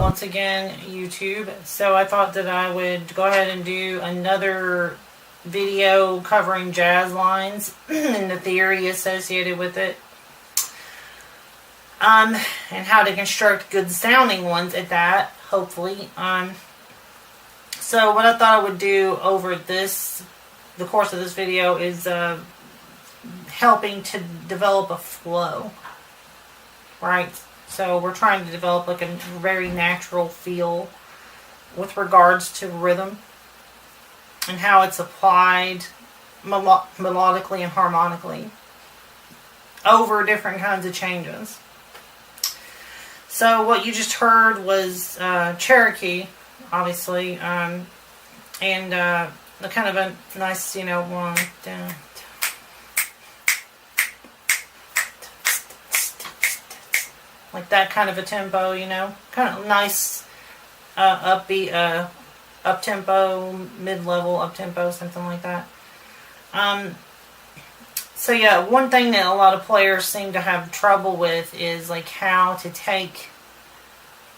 Once again, YouTube. So I thought that I would go ahead and do another video covering jazz lines and the theory associated with it, and how to construct good sounding ones at that, hopefully. So what I thought I would do over the course of this video is helping to develop a flow, right? So we're trying to develop like a very natural feel with regards to rhythm and how it's applied melodically and harmonically over different kinds of changes. So what you just heard was Cherokee, obviously, and the kind of a nice, one down. Like that kind of a tempo, kind of nice, upbeat, up-tempo, mid-level, up-tempo, something like that. So yeah, one thing that a lot of players seem to have trouble with is like how to take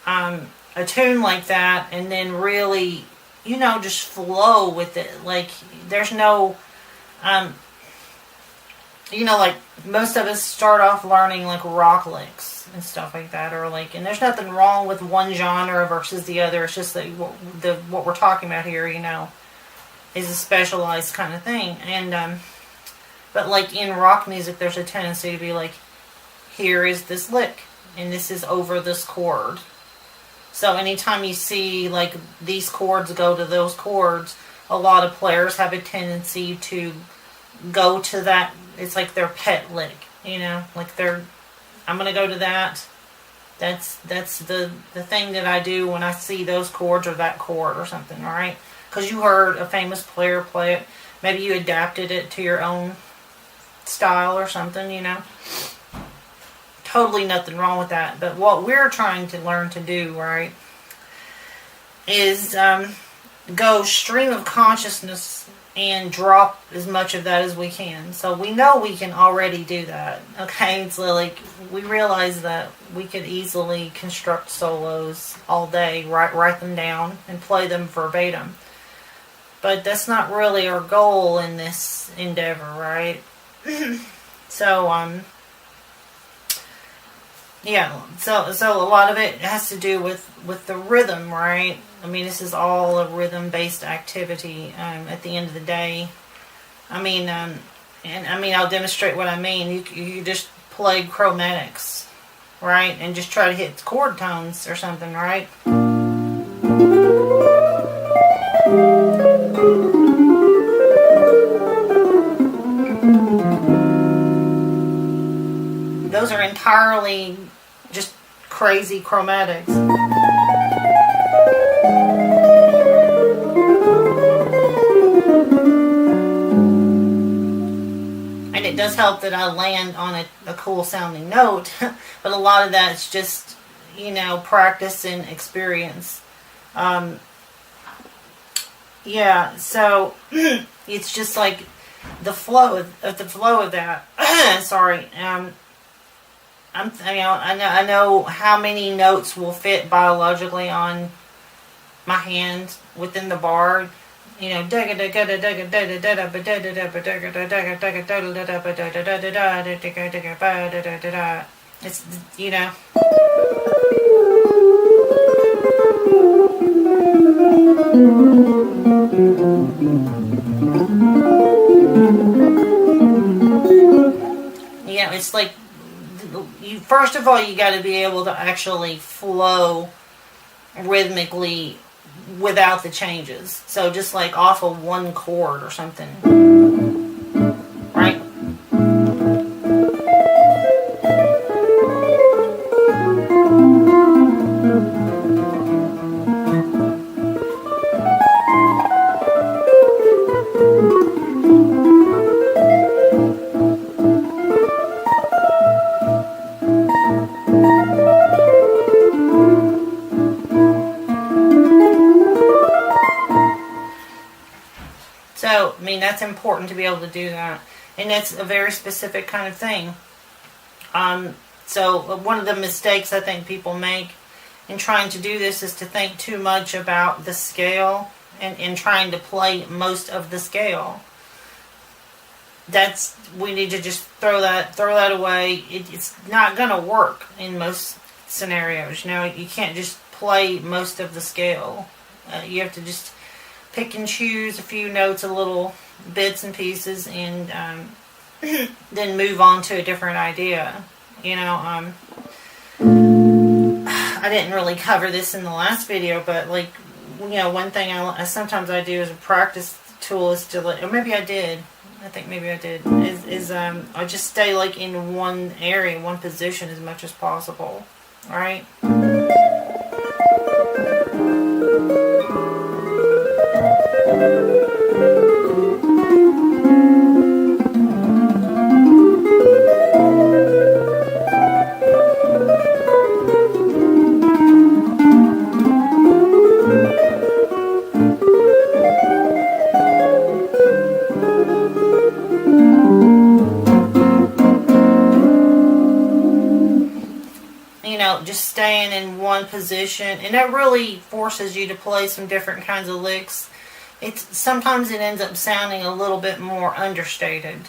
a tune like that and then really, just flow with it. Like there's no, like most of us start off learning like rock licks and stuff like that, or like, and there's nothing wrong with one genre versus the other. It's just that what we're talking about here, is a specialized kind of thing. And but like in rock music, there's a tendency to be like, here is this lick, and this is over this chord. So anytime you see like these chords go to those chords, a lot of players have a tendency to go to that. It's like their pet lick, like I'm going to go to that. That's the thing that I do when I see those chords or that chord or something, all right? Because you heard a famous player play it. Maybe you adapted it to your own style or something, Totally nothing wrong with that. But what we're trying to learn to do, right, is go stream of consciousness and drop as much of that as we can. So we know we can already do that, okay? So like we realize that we could easily construct solos all day, write them down and play them verbatim. But that's not really our goal in this endeavor, right? So yeah, so a lot of it has to do with the rhythm, right? I mean, this is all a rhythm-based activity at the end of the day. I'll demonstrate what I mean. You just play chromatics, right? And just try to hit chord tones or something, right? Those are entirely just crazy chromatics. And it does help that I land on a cool sounding note, but a lot of that's just, you know, practice and experience. Yeah, so it's just like the flow of that. Sorry. I know how many notes will fit biologically on my hand within the bar. You know, it's, you know. Yeah, it's like, first of all, you got to be able to actually flow rhythmically without the changes. So just like off of one chord or something, right? So, I mean, that's important to be able to do that. And that's a very specific kind of thing. So, one of the mistakes I think people make in trying to do this is to think too much about the scale and trying to play most of the scale. We need to just throw that away. It's not going to work in most scenarios. You know, you can't just play most of the scale. You have to just pick and choose a few notes, a little bits and pieces, and then move on to a different idea. You know, I didn't really cover this in the last video, but like, you know, one thing I sometimes I do as a practice tool is to, or maybe I did. I think maybe I did. I just stay like in one area, one position as much as possible. All right. Just staying in one position, and that really forces you to play some different kinds of licks. Sometimes it ends up sounding a little bit more understated,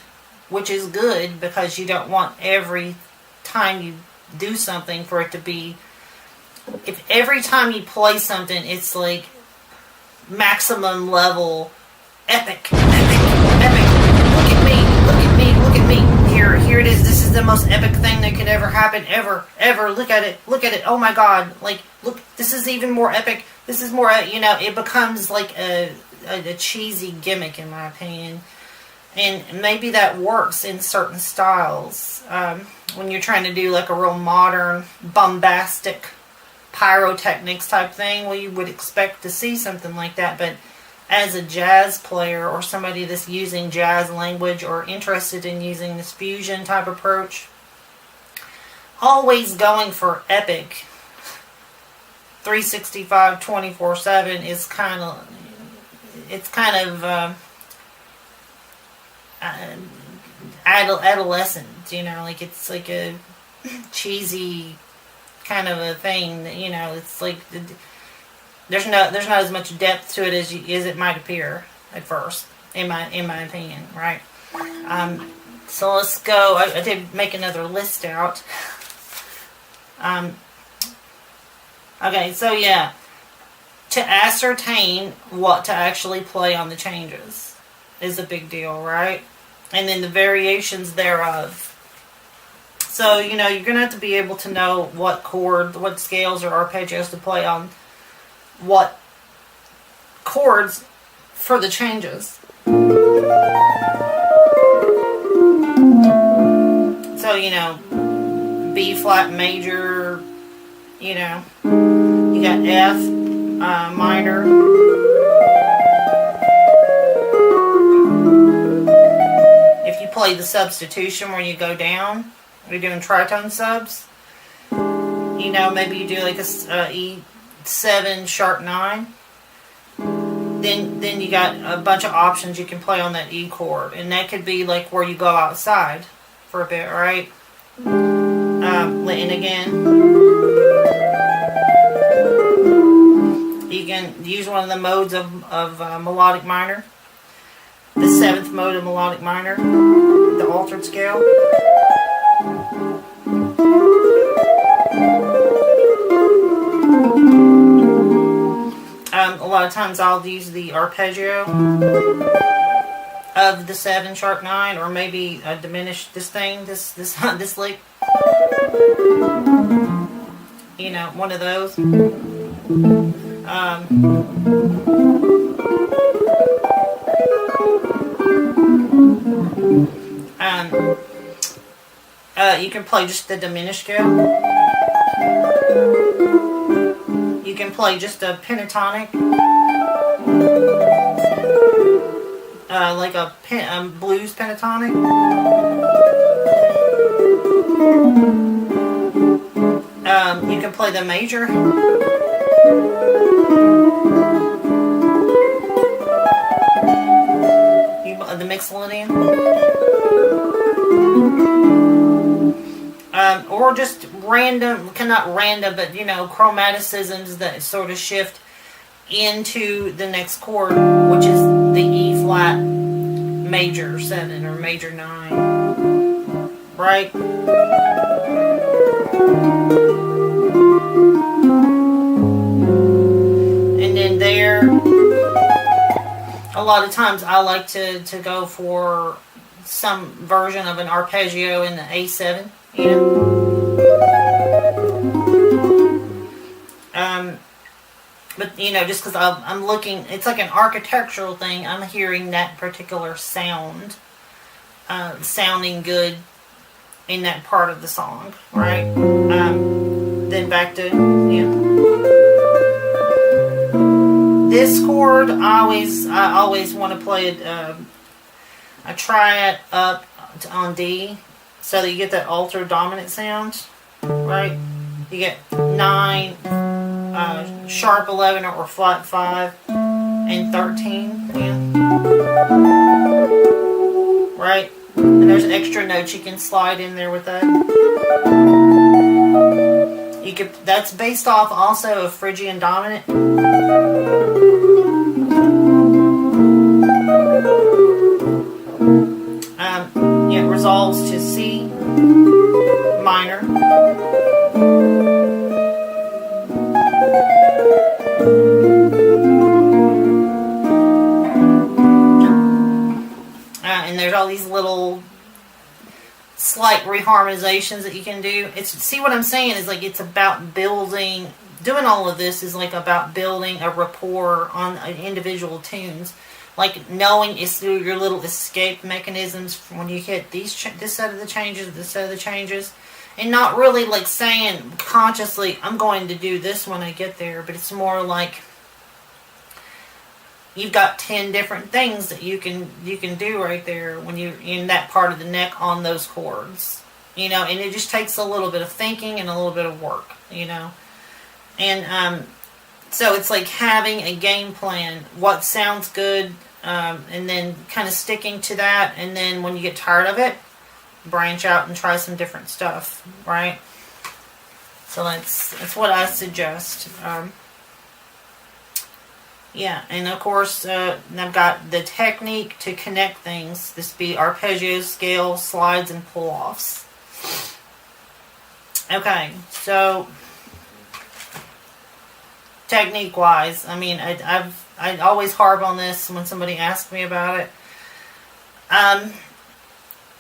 which is good because you don't want every time you do something for it to be, if every time you play something it's like maximum level epic. Look at me. Here it is. This is the most epic thing that could ever happen, ever. Look at it. Oh my God. Like, look, this is even more epic. This is more, you know, it becomes like a cheesy gimmick in my opinion. And maybe that works in certain styles. When you're trying to do like a real modern, bombastic pyrotechnics type thing, well, you would expect to see something like that. But as a jazz player or somebody that's using jazz language or interested in using this fusion type approach, always going for epic 365 24/7 is kind of adolescent, you know, like it's like a cheesy kind of a thing that, you know, it's like there's not as much depth to it as it might appear at first, in my opinion, right? So let's go. I did make another list out. Okay, so yeah, to ascertain what to actually play on the changes is a big deal, right? And then the variations thereof. So, you're going to have to be able to know what scales or arpeggios to play on what chords for the changes. So, B flat major, you got F minor. If you play the substitution where you go down, you're doing tritone subs, maybe you do like a E7 sharp 9. Then you got a bunch of options you can play on that E chord, and that could be like where you go outside for a bit, right? And again, you can use one of the modes of melodic minor, the 7th mode of melodic minor, the altered scale. A lot of times I'll use the arpeggio of the 7 sharp 9, or maybe diminish this lick. One of those. You can play just the diminished scale. You can play just a pentatonic, like a blues pentatonic. You can play the major. The Mixolydian. Or just random, not random, but chromaticisms that sort of shift into the next chord, which is the E flat major 7 or major 9, right? And then there, a lot of times I like to go for some version of an arpeggio in the A7, but just because I'm looking, it's like an architectural thing. I'm hearing that particular sound sounding good in that part of the song, right? Then back to this chord. I always want to play it. I try it up on D, so that you get that altered dominant sound, right? You get 9, sharp 11 or flat 5, and 13, right? And there's extra notes you can slide in there with that. That's based off also of Phrygian dominant. It resolves to C minor. And there's all these little slight reharmonizations that you can do. See what I'm saying is like it's about doing all of this is like about building a rapport on individual tunes. Like knowing it's through your little escape mechanisms when you hit this set of the changes, and not really like saying consciously, I'm going to do this when I get there, but it's more like you've got 10 different things that you can do right there when you're in that part of the neck on those chords, and it just takes a little bit of thinking and a little bit of work, and so it's like having a game plan, what sounds good, and then kind of sticking to that, and then when you get tired of it, branch out and try some different stuff, right? So that's what I suggest. Yeah, and of course, I've got the technique to connect things. This be arpeggios, scales, slides, and pull-offs. Okay, so technique-wise, I mean, I always harp on this when somebody asks me about it.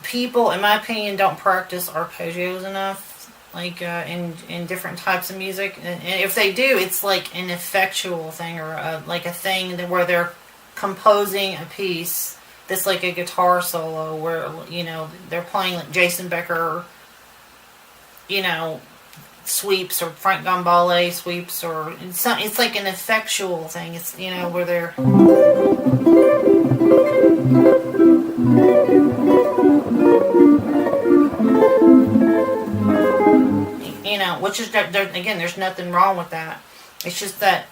people, in my opinion, don't practice arpeggios enough. Like in different types of music, and if they do, it's like an effectual thing, or like a thing where they're composing a piece that's like a guitar solo, where they're playing like Jason Becker, sweeps, or Frank Gambale sweeps, or it's like an effectual thing. It's where they're which is again, there's nothing wrong with that. It's just that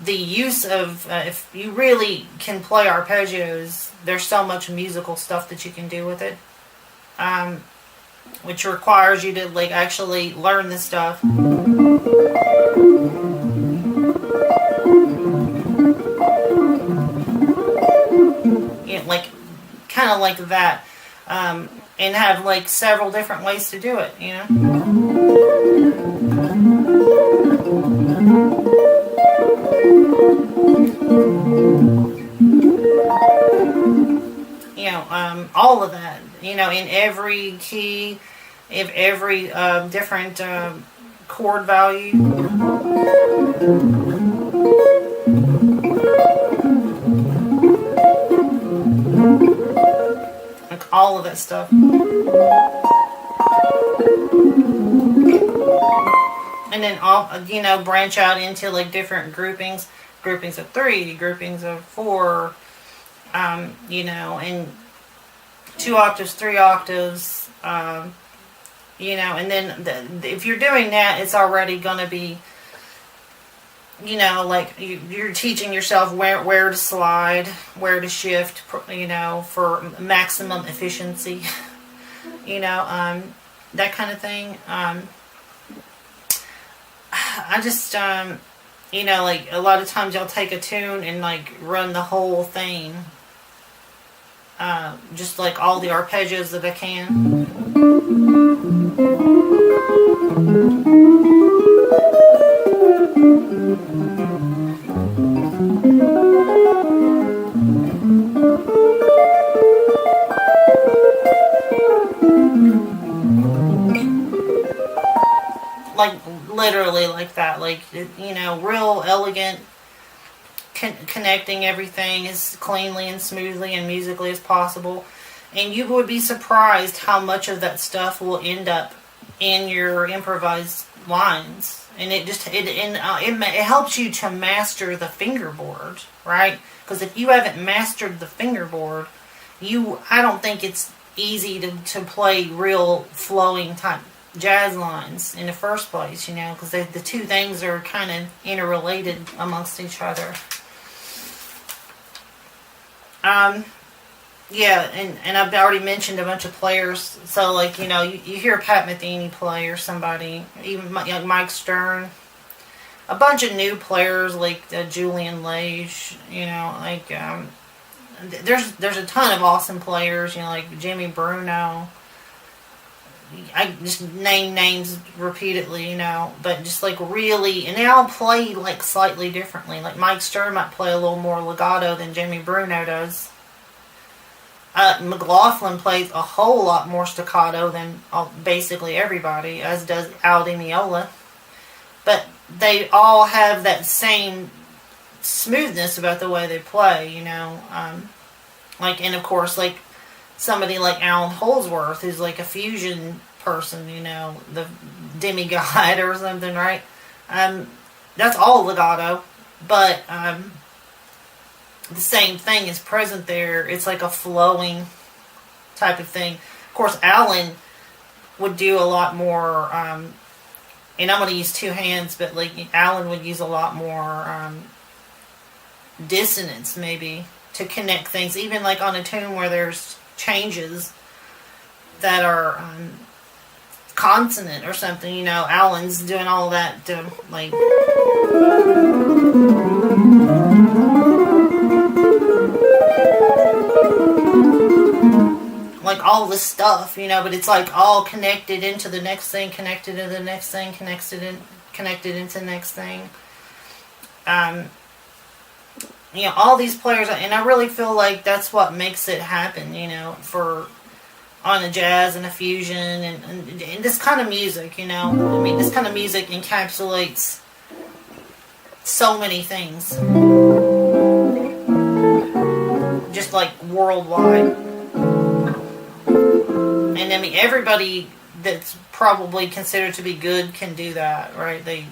the use of if you really can play arpeggios, there's so much musical stuff that you can do with it, which requires you to like actually learn this stuff. Like kind of like that, and have like several different ways to do it. All of that, in every key, in every different chord value. Like all of that stuff. And then branch out into like different groupings of 3, groupings of 4, and 2 octaves, 3 octaves, and then if you're doing that, it's already going to be, like you're teaching yourself where to slide, where to shift, for maximum efficiency, that kind of thing. I just, like a lot of times I'll take a tune and like run the whole thing. Just like all the arpeggios that I can. Like literally like that, like real elegant, connecting everything as cleanly and smoothly and musically as possible. And you would be surprised how much of that stuff will end up in your improvised lines. And it helps you to master the fingerboard, right? Because if you haven't mastered the fingerboard, I don't think it's easy to play real flowing type jazz lines in the first place, because the two things are kind of interrelated amongst each other. Yeah, and I've already mentioned a bunch of players. So, like, you hear Pat Metheny play, or somebody, even Mike Stern. A bunch of new players like Julian Lage, there's a ton of awesome players, like Jimmy Bruno. I just name names repeatedly, but just like really, and they all play like slightly differently. Like Mike Stern might play a little more legato than Jimmy Bruno does. McLaughlin plays a whole lot more staccato than basically everybody, as does Al Di Meola. But they all have that same smoothness about the way they play, like, and of course, like somebody like Alan Holdsworth, who's like a fusion person, the demigod or something, right? That's all legato, but the same thing is present there. It's like a flowing type of thing. Of course, Alan would do a lot more, and I'm going to use 2 hands, but like Alan would use a lot more dissonance, maybe, to connect things, even like on a tune where there's changes that are consonant or something, Alan's doing all that to like all this stuff, but it's like all connected into the next thing, connected to the next thing, connected into the next thing. All these players, and I really feel like that's what makes it happen, for on a jazz and a fusion and this kind of music, you know. I mean, this kind of music encapsulates so many things, just like worldwide. And I mean, everybody that's probably considered to be good can do that, right? They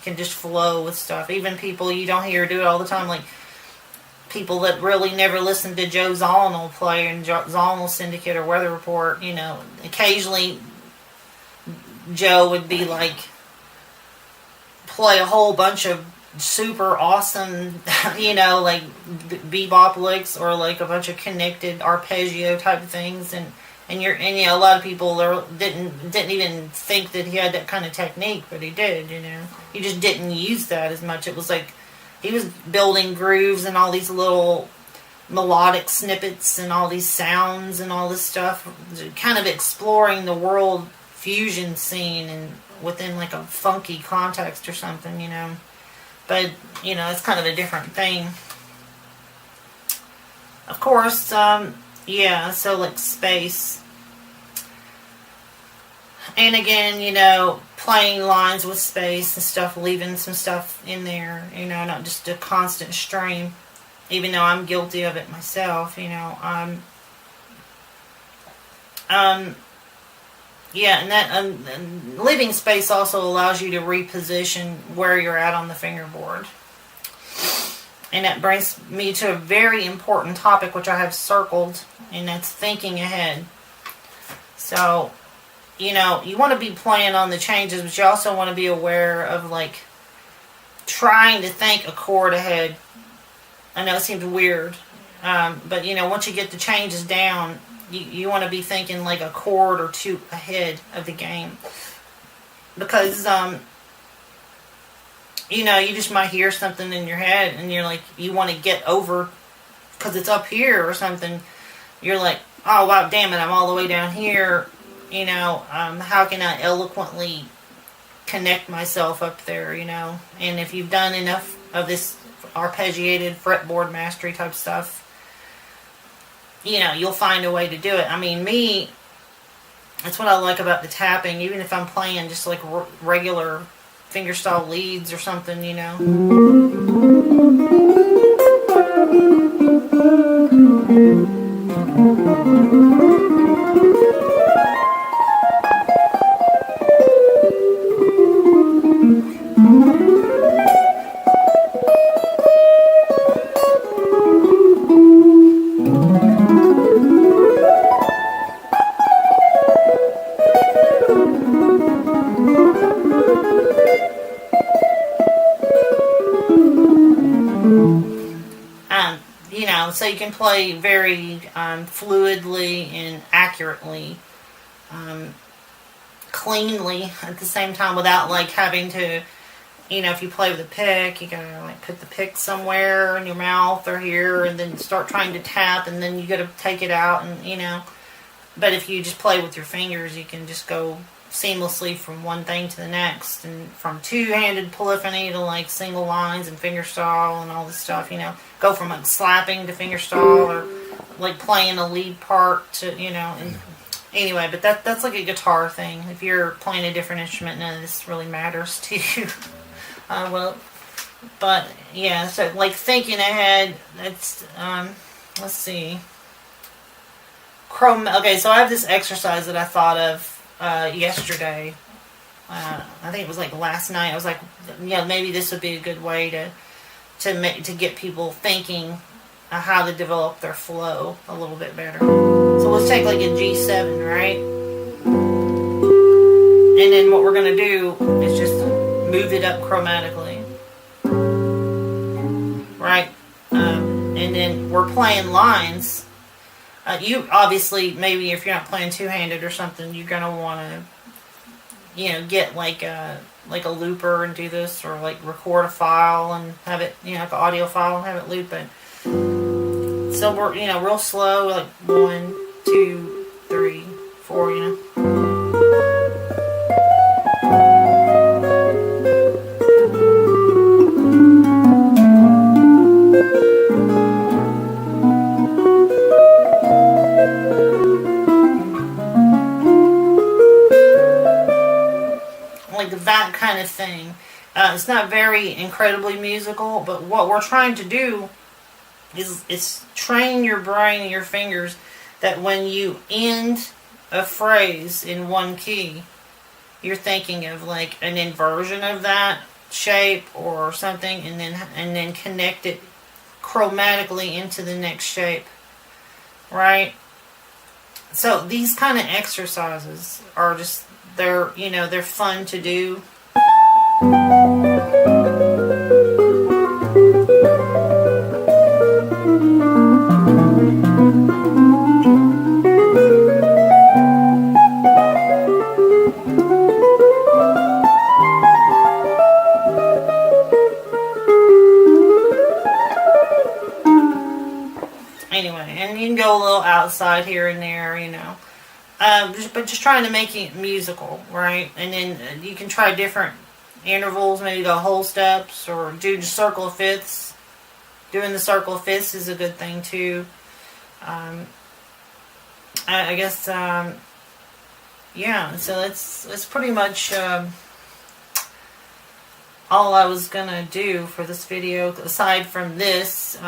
can just flow with stuff. Even people you don't hear do it all the time, like people that really never listened to Joe Zawinul play in Zawinul Syndicate or Weather Report, you know. Occasionally Joe would be like, play a whole bunch of super awesome, you know, like bebop licks or like a bunch of connected arpeggio type things, and you know, a lot of people didn't even think that he had that kind of technique, but he did, you know. He just didn't use that as much. It was like he was building grooves and all these little melodic snippets and all these sounds and all this stuff, kind of exploring the world fusion scene and within like a funky context or something, you know. But, you know, it's kind of a different thing. Of course, yeah, so like space. And again, you know, playing lines with space and stuff, leaving some stuff in there, you know, not just a constant stream. Even though I'm guilty of it myself, you know. Yeah, and that and leaving space also allows you to reposition where you're at on the fingerboard. And that brings me to a very important topic, which I have circled, and that's thinking ahead. So, you know, you want to be playing on the changes, but you also want to be aware of, like, trying to think a chord ahead. I know it seems weird, but, you know, once you get the changes down, you want to be thinking like a chord or two ahead of the game. Because, you know, you just might hear something in your head and you're like, you want to get over, because it's up here or something. You're like, oh, wow, damn it, I'm all the way down here. You know, how can I eloquently connect myself up there, you know? And if you've done enough of this arpeggiated fretboard mastery type stuff, you know, you'll find a way to do it. I mean, me, that's what I like about the tapping, even if I'm playing just like regular fingerstyle leads or something, you know. You know, so you can play very fluidly and accurately, cleanly at the same time, without like having to, you know, if you play with a pick, you gotta like put the pick somewhere in your mouth or here, and then start trying to tap, and then you gotta take it out, and you know. But if you just play with your fingers, you can just go seamlessly from one thing to the next, and from two-handed polyphony to like single lines and fingerstyle and all this stuff, you know. Go from like slapping to fingerstyle, or like playing a lead part to, you know. And anyway, but that's like a guitar thing. If you're playing a different instrument, none of this really matters to you. Well, but yeah, so like thinking ahead, that's let's see. Okay, so I have this exercise that I thought of yesterday. I think it was like last night. I was like, yeah, maybe this would be a good way to get people thinking how to develop their flow a little bit better. So let's take like a G7, right? And then what we're going to do is just move it up chromatically. Right? And then we're playing lines. You obviously, maybe if you're not playing two-handed or something, you're going to want to, you know, get like a looper and do this, or like record a file and have it, you know, like an audio file and have it loop it. So we're, you know, real slow, like 1, 2, 3, 4, you know. of thing. It's not very incredibly musical, but what we're trying to do is train your brain and your fingers that when you end a phrase in one key, you're thinking of like an inversion of that shape or something, and then connect it chromatically into the next shape, right? So these kind of exercises are just, they're fun to do. Anyway, and you can go a little outside here and there, but just trying to make it musical, right? And then you can try different intervals, maybe go whole steps, or do just circle of fifths. Doing the circle of fifths is a good thing too. I guess, yeah. So that's pretty much all I was gonna do for this video. Aside from this,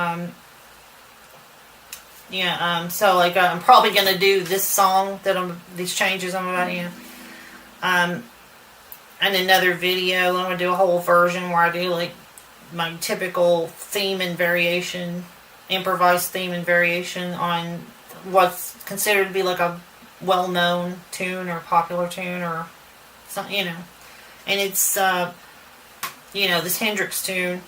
so like I'm probably gonna do this song these changes I'm about to, and another video. I'm gonna do a whole version where I do like my typical theme and variation, improvised theme and variation on what's considered to be like a well-known tune or popular tune or something, and it's this Hendrix tune,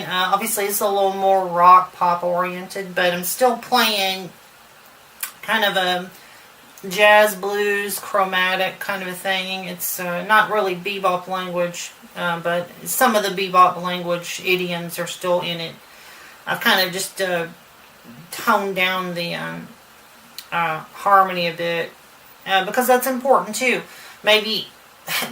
obviously it's a little more rock pop oriented, but I'm still playing kind of a jazz blues chromatic kind of a thing. It's not really bebop language, but some of the bebop language idioms are still in it. I've kind of just toned down the harmony a bit, because that's important too. Maybe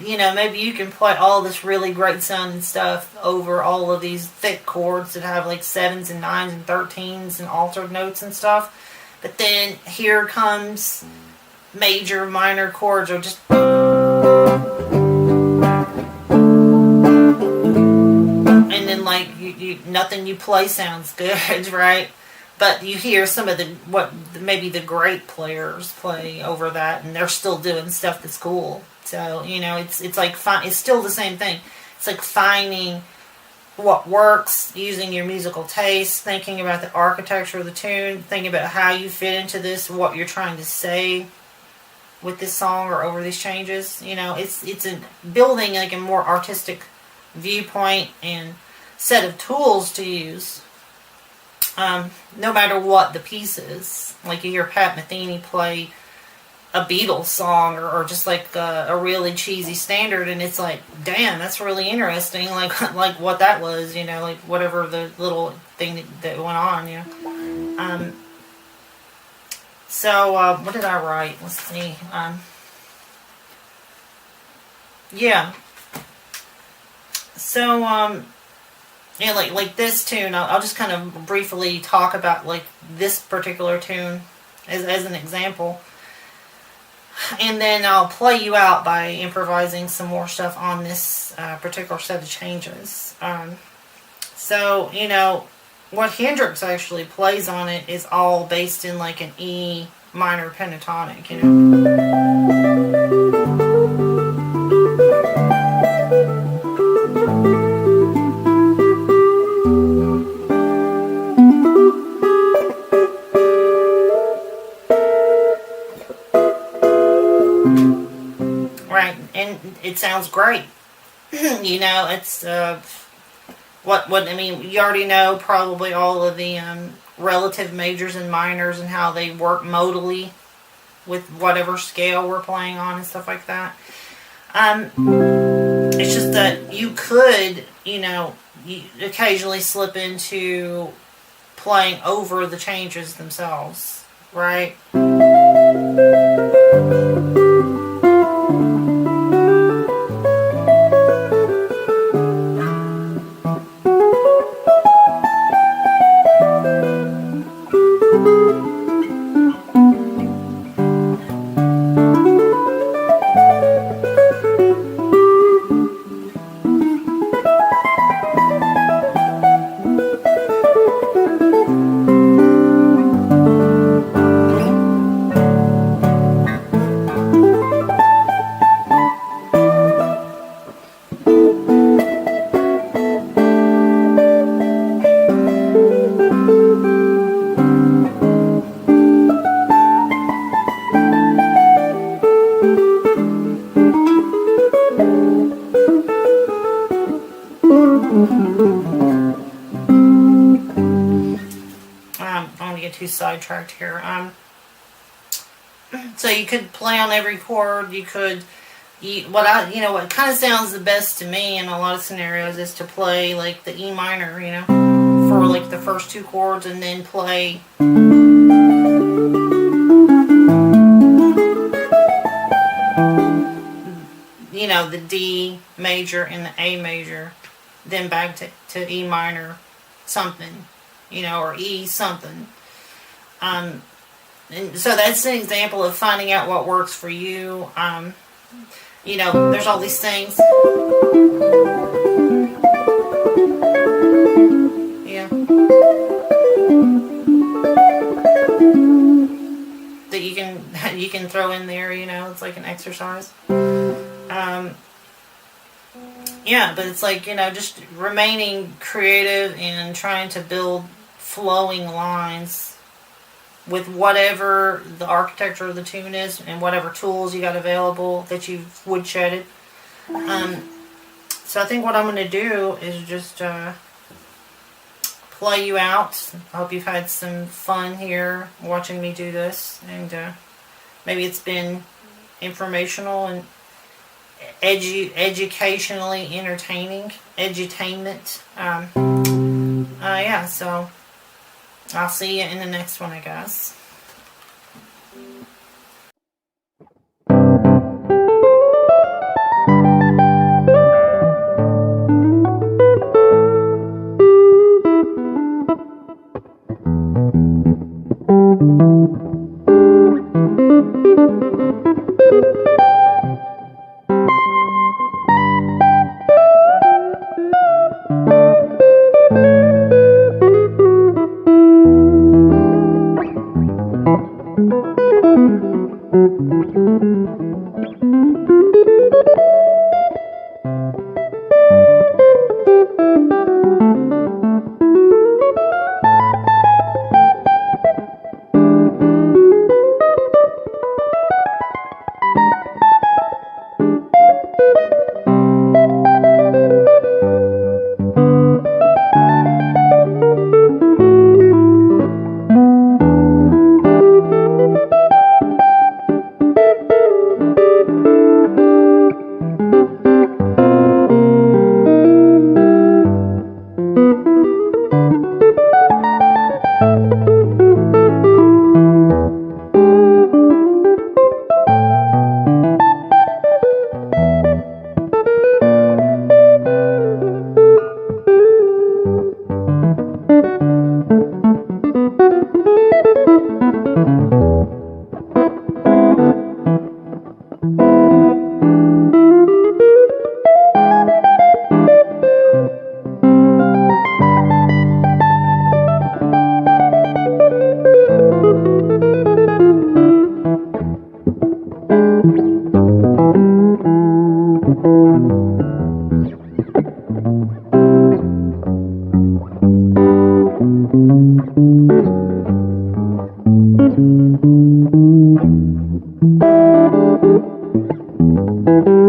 you can play all this really great sounding stuff over all of these thick chords that have like 7s and 9s and 13s and altered notes and stuff. But then here comes major, minor chords, or just, and then like nothing you play sounds good, right? But you hear some of what maybe the great players play over that, and they're still doing stuff that's cool. So it's like it's still the same thing. It's like finding what works, using your musical taste, thinking about the architecture of the tune, thinking about how you fit into this, what you're trying to say with this song or over these changes. It's a building like a more artistic viewpoint and set of tools to use. No matter what the piece is. Like you hear Pat Metheny play a Beatles song or just like a really cheesy standard, and it's like, damn, that's really interesting, like what that was, like whatever the little thing that went on, so what did I write? Let's see. So like this tune, I'll just kind of briefly talk about like this particular tune as an example. And then I'll play you out by improvising some more stuff on this particular set of changes. So, what Hendrix actually plays on it is all based in like an E minor pentatonic, right? And it sounds great. You know, it's what I mean. You already know probably all of the relative majors and minors and how they work modally with whatever scale we're playing on and stuff like that. It's just that you could, you know, you occasionally slip into playing over the changes themselves, right? Too sidetracked here. So you could play on every chord. You could, what kind of sounds the best to me in a lot of scenarios is to play like the E minor, you know, for like the first two chords, and then play the D major and the A major, then back to E minor something, or E something. And so that's an example of finding out what works for you. There's all these things. Yeah. That you can throw in there, it's like an exercise. But it's like, just remaining creative and trying to build flowing lines with whatever the architecture of the tune is and whatever tools you got available that you've woodshedded. So I think what I'm going to do is just play you out. I hope you've had some fun here watching me do this, and maybe it's been informational and educationally entertaining, edutainment. So I'll see you in the next one, I guess. Thank you.